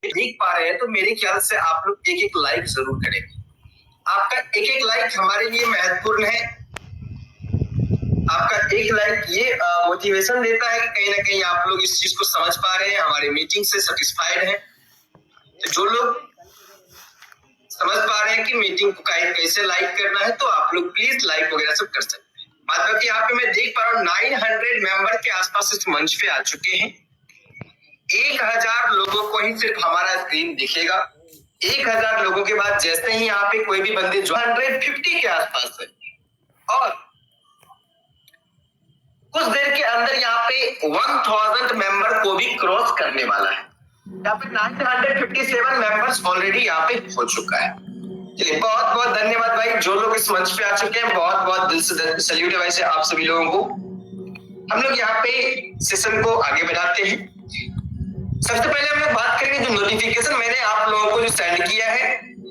देख पा रहे हैं तो मेरे ख्याल से आप लोग एक एक लाइक जरूर करें। आपका एक एक लाइक हमारे लिए महत्वपूर्ण है। आपका एक लाइक ये मोटिवेशन देता है कि कहीं ना कहीं आप लोग इस चीज को समझ पा रहे हैं, हमारे मीटिंग से सेटिस्फाइड हैं। तो जो लोग समझ पा रहे हैं कि मीटिंग को कैसे लाइक करना है तो आप लोग प्लीज लाइक वगैरह सब कर सकते हैं। बाद बाकी यहाँ पे मैं देख पा रहा हूँ 900 मेंबर के आसपास इस मंच पे आ चुके हैं। 1000 लोगों को ही सिर्फ हमारा स्क्रीन दिखेगा। 1000 लोगों के बाद जैसे ही यहाँ पे कोई भी बंदे जो 150 के आसपास है और कुछ देर के अंदर यहाँ पे 1000 मेंबर को भी क्रॉस करने वाला है। यहाँ पे 957 मेंबर्स ऑलरेडी यहाँ पे हो चुका है। चलिए बहुत बहुत धन्यवाद भाई, जो लोग इस मंच पे आ चुके हैं बहुत बहुत दिल से सैल्यूट है वैसे आप सभी लोगों को। हम लोग यहाँ पे सेशन को आगे बढ़ाते हैं। सबसे पहले हम लोग बात करेंगे जो नोटिफिकेशन मैंने आप लोगों को जो सेंड किया है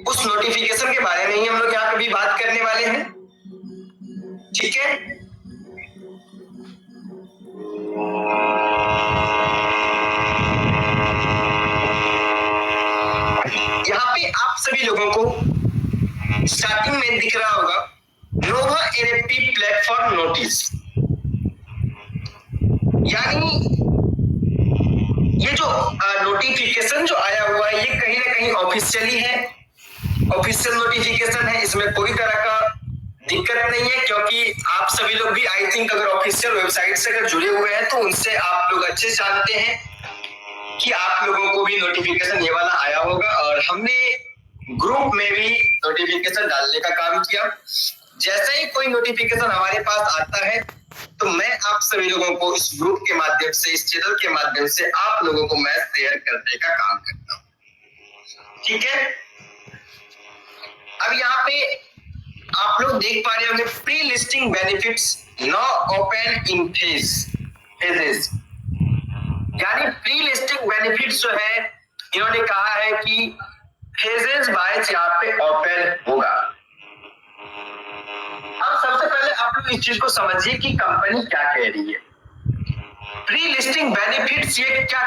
उस नोटिफिकेशन के बारे में ही हम लोग यहाँ पे भी बात करने वाले हैं। ठीक है, यहाँ पे आप सभी लोगों को स्टार्टिंग में दिख रहा होगा नोवा एनएफटी प्लेटफॉर्म नोटिस, यानी ये जो नोटिफिकेशन जो आया हुआ है ये कहीं ना कहीं ऑफिशियली है, ऑफिशियल नोटिफिकेशन है। इसमें कोई तरह का दिक्कत नहीं है क्योंकि आप सभी लोग भी आई थिंक अगर ऑफिशियल वेबसाइट से अगर जुड़े हुए हैं तो उनसे आप लोग अच्छे से जानते हैं कि आप लोगों को भी नोटिफिकेशन ये वाला आया होगा और हमने ग्रुप में भी नोटिफिकेशन डालने का काम किया। जैसे ही कोई नोटिफिकेशन हमारे पास आता है तो मैं आप सभी लोगों को इस ग्रुप के माध्यम से, इस चैनल के माध्यम से आप लोगों को मैं शेयर करने का काम करता हूँ। ठीक है, अब यहाँ पे आप लोग देख पा रहे होंगे pre listing benefits now open in phases, यानी प्री लिस्टिंग बेनिफिट्स जो है इन्होंने कहा है कि फेजेस वाइज यहाँ पे ओपन होगा। अब सबसे पहले आप लोग इस चीज को समझिए कि कंपनी क्या कह रही है। प्री लिस्टिंग बेनिफिट्स ये क्या,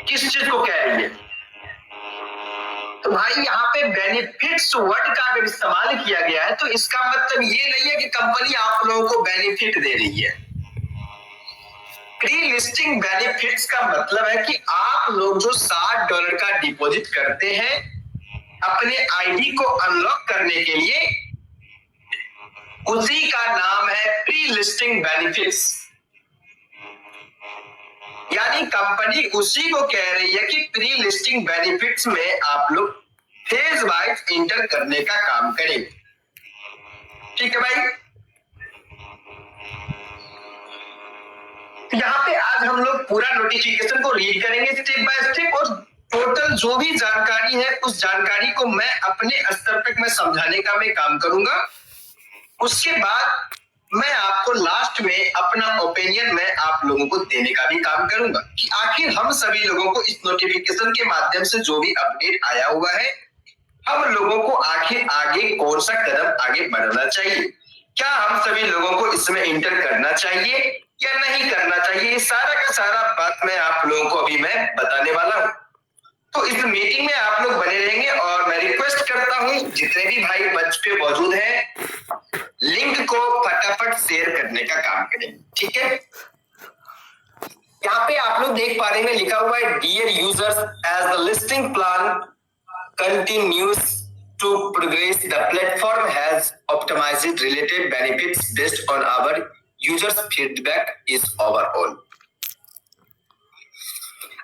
किस चीज को कह रही है? तो भाई यहाँ पे बेनिफिट्स वर्ड का अगर इस्तेमाल किया गया है तो इसका मतलब ये नहीं है कि कंपनी आप लोगों को बेनिफिट दे रही है। प्री लिस्टिंग बेनिफिट्स का मतलब है कि आप लोग जो $60 का डिपॉजिट करते हैं अपने आईडी को अनलॉक करने के लिए, उसी का नाम है प्री लिस्टिंग बेनिफिट्स। यानी कंपनी उसी को कह रही है कि प्री लिस्टिंग बेनिफिट्स में आप लोग फेज वाइज इंटर करने का काम करें। ठीक है भाई, यहाँ पे आज हम लोग पूरा नोटिफिकेशन को रीड करेंगे स्टेप बाय स्टेप और टोटल जो भी जानकारी है उस जानकारी को मैं अपने स्तर तक मैं समझाने का मैं काम करूंगा। उसके बाद मैं आपको लास्ट में अपना ओपिनियन मैं आप लोगों को देने का भी काम करूंगा कि आखिर हम सभी लोगों को इस नोटिफिकेशन के माध्यम से जो भी अपडेट आया हुआ है हम लोगों को आखिर आगे कौन सा कदम आगे बढ़ाना चाहिए, क्या हम सभी लोगों को इसमें इंटर करना चाहिए या नहीं करना चाहिए, ये सारा का सारा बात मैं आप लोगों को अभी मैं बताने वाला हूँ। तो इस मीटिंग में आप लोग बने रहेंगे और मैं रिक्वेस्ट करता हूँ जितने भी भाई मंच पे मौजूद हैं लिंक को फटाफट शेयर करने का काम करें। ठीक है, यहाँ पे आप लोग देख पा रहे हैं लिखा हुआ है dear users as the listing plan continues to progress, the platform has optimized related benefits based on our users feedback is overall।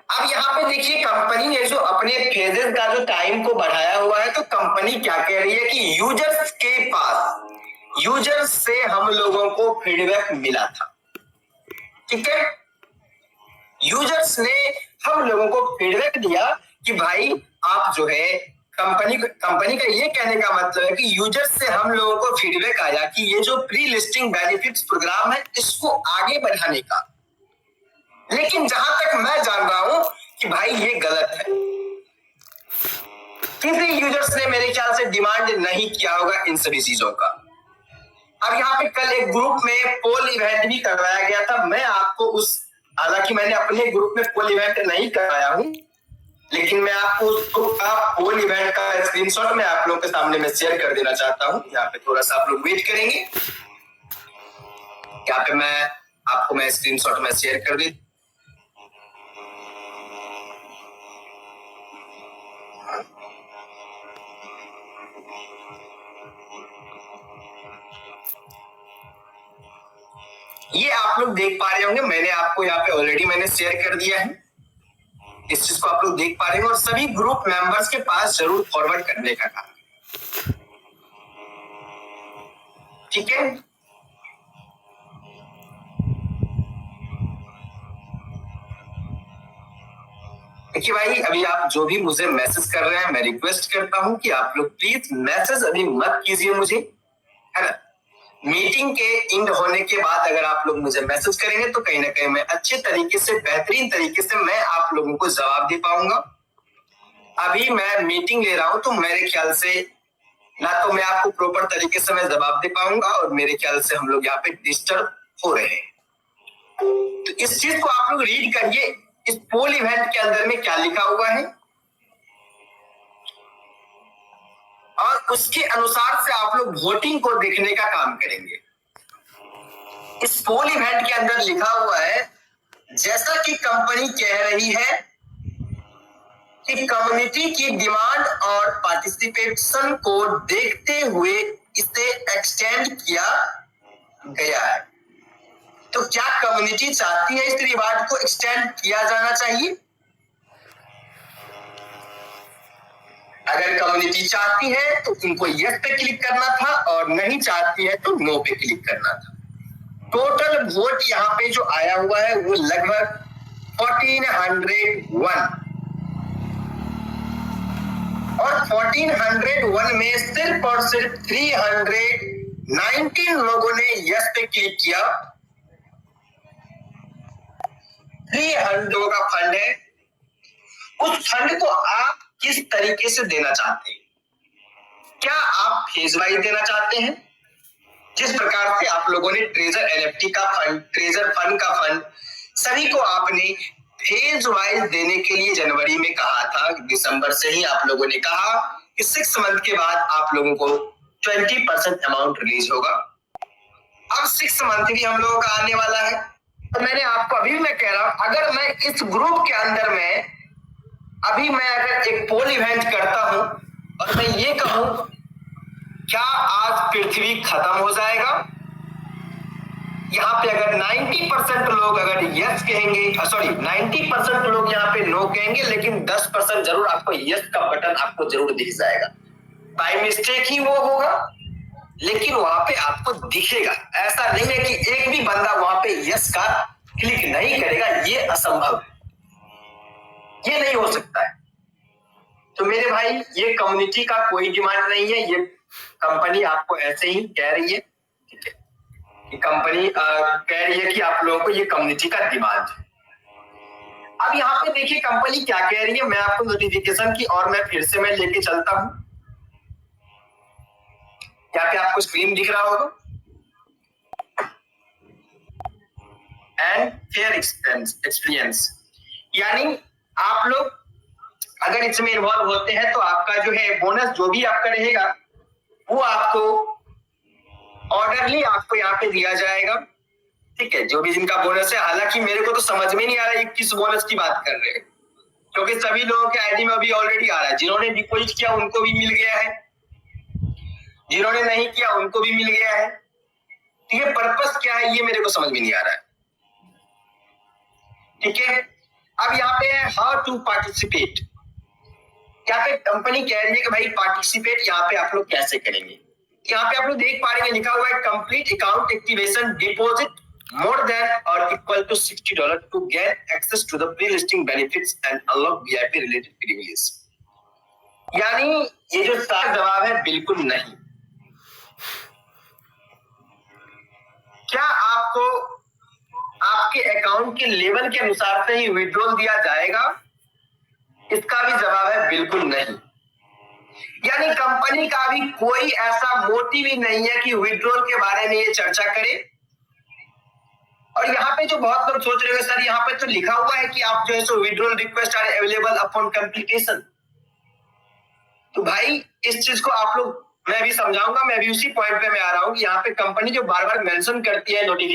अब यहाँ पे देखिए कंपनी ने जो अपने फेजेस का जो टाइम को बढ़ाया हुआ है तो कंपनी क्या कह रही है कि यूजर्स के पास, यूजर्स से हम लोगों को फीडबैक मिला था। ठीक है, यूजर्स ने हम लोगों को फीडबैक दिया कि भाई आप जो है कंपनी का ये कहने का मतलब है कि यूजर्स से हम लोगों को फीडबैक आया कि ये जो प्री लिस्टिंग बेनिफिट्स प्रोग्राम है इसको आगे बढ़ाने का, लेकिन जहां तक मैं जान रहा हूं कि भाई ये गलत है। किसी यूजर्स ने मेरे ख्याल से डिमांड नहीं किया होगा इन सभी चीजों का। अब यहाँ पे कल एक ग्रुप में पोल इवेंट भी करवाया गया था, मैं आपको हालांकि मैंने अपने ग्रुप में पोल इवेंट नहीं करवाया हूं लेकिन मैं आपको उसका होल इवेंट का स्क्रीनशॉट मैं आप लोगों के सामने में शेयर कर देना चाहता हूँ। यहाँ पे थोड़ा सा आप लोग वेट करेंगे। यहाँ पे मैं आपको स्क्रीनशॉट में शेयर कर दी। ये आप लोग देख पा रहे होंगे, मैंने आपको यहाँ पे ऑलरेडी मैंने शेयर कर दिया है। इस चीज को आप लोग देख पा रहे हैं और सभी ग्रुप मेंबर्स के पास जरूर फॉरवर्ड करने का काम, ठीक है। देखिए भाई, अभी आप जो भी मुझे मैसेज कर रहे हैं, मैं रिक्वेस्ट करता हूं कि आप लोग प्लीज मैसेज अभी मत कीजिए मुझे, है ना। मीटिंग के एंड होने के बाद अगर आप लोग मुझे मैसेज करेंगे तो कहीं ना कहीं मैं अच्छे तरीके से, बेहतरीन तरीके से मैं आप लोगों को जवाब दे पाऊंगा। अभी मैं मीटिंग ले रहा हूं तो मेरे ख्याल से ना तो मैं आपको प्रॉपर तरीके से मैं जवाब दे पाऊंगा और मेरे ख्याल से हम लोग यहाँ पे डिस्टर्ब हो रहे हैं। तो इस चीज को आप लोग रीड करिए, इस पोल इवेंट के अंदर में क्या लिखा हुआ है और उसके अनुसार से आप लोग वोटिंग को देखने का काम करेंगे। इस पोल इवेंट के अंदर लिखा हुआ है, जैसा कि कंपनी कह रही है कि कम्युनिटी की डिमांड और पार्टिसिपेशन को देखते हुए इसे एक्सटेंड किया गया है। तो क्या कम्युनिटी चाहती है इस रिवार्ड को एक्सटेंड किया जाना चाहिए? अगर कम्युनिटी चाहती है तो उनको यस पे क्लिक करना था और नहीं चाहती है तो नो पे क्लिक करना था। टोटल वोट यहाँ पे जो आया हुआ है वो लगभग 1401 और 1401 में सिर्फ और सिर्फ 319 लोगों ने यस पे क्लिक किया। 300 का फंड है। उस फंड को आप किस तरीके से देना चाहते हैं? क्या आप फेज वाइज देना चाहते हैं? जिस प्रकार से आप लोगों ने ट्रेजर एनएफटी का फंड, ट्रेजर फंड का फंड, सभी को आपने फेज वाइज देने के लिए जनवरी में कहा था, दिसंबर से ही आप लोगों ने कहा कि 6 मंथ के बाद आप लोगों को 20% अमाउंट रिलीज होगा। अब 6 मंथ भी हम लोगों का आने वाला है। तो मैंने आपको अभी मैं कह रहा हूं, अगर मैं इस ग्रुप के अंदर में अभी मैं अगर एक पोल इवेंट करता हूं और मैं ये कहूं क्या आज पृथ्वी खत्म हो जाएगा, यहाँ पे अगर 90% लोग अगर यस कहेंगे, सॉरी 90% लोग यहाँ पे नो कहेंगे, लेकिन 10% जरूर आपको यस का बटन आपको जरूर दिख जाएगा। बाय मिस्टेक ही वो होगा, लेकिन वहां पे आपको दिखेगा। ऐसा नहीं है कि एक भी बंदा वहां पे यस का क्लिक नहीं करेगा, ये असंभव है, ये नहीं हो सकता है। तो मेरे भाई, ये कम्युनिटी का कोई डिमांड नहीं है, ये कंपनी आपको ऐसे ही कह रही है, ठीक है। कंपनी कह रही है कि आप लोगों को ये कम्युनिटी का डिमांड है। अब यहाँ पे देखिए कंपनी क्या कह रही है, मैं आपको नोटिफिकेशन की और मैं फिर से मैं लेके चलता हूं। यहाँ पे आपको स्क्रीन दिख रहा होगा, एंड फेयर एक्सपीरियंस, यानी आप लोग अगर इसमें इन्वॉल्व होते हैं तो आपका जो है बोनस जो भी आपका रहेगा वो आपको ऑर्डरली आपको यहाँ पे दिया जाएगा, ठीक है। जो भी जिनका बोनस है, हालांकि मेरे को तो समझ में नहीं आ रहा है किस बोनस की बात कर रहे हैं, क्योंकि सभी लोगों के आईडी में अभी ऑलरेडी आ रहा है। जिन्होंने डिपॉजिट किया उनको भी मिल गया है, जिन्होंने नहीं किया उनको भी मिल गया है। तो ये पर्पस क्या है, ये मेरे को समझ में नहीं आ रहा है, ठीक है। अब यहाँ पे है हाउ टू पार्टिसिपेट। यहाँ पे कंपनी कह रही है कि भाई पार्टिसिपेट यहाँ पे आप लोग कैसे करेंगे। यहाँ पे आप लोग देख पा रहे हैं, लिखा हुआ है complete account activation, deposit more than or equal to $60 to get access to the pre-listing benefits and unlock VIP related privileges। यानी ये जो सारा जवाब है बिल्कुल नहीं। क्या आपको आपके अकाउंट के लेवल के अनुसार से ही विड्रॉल दिया जाएगा? इसका भी जवाब है बिल्कुल नहीं। यानी कंपनी का भी कोई ऐसा मोटिव ही नहीं है कि विड्रॉल के बारे में ये चर्चा करे। और यहाँ पे जो बहुत लोग सोच रहे हो सर यहाँ पे तो लिखा हुआ है कि आप जो है सो withdrawal request are available upon completion. तो भाई इस चीज को आप लोग, मैं भी समझाऊंगा, मैं भी उसी पॉइंट पे मैं आ रहा हूँ कि यहाँ पे कंपनी जो बार बार मेंशन करती है नोटिफिकेशन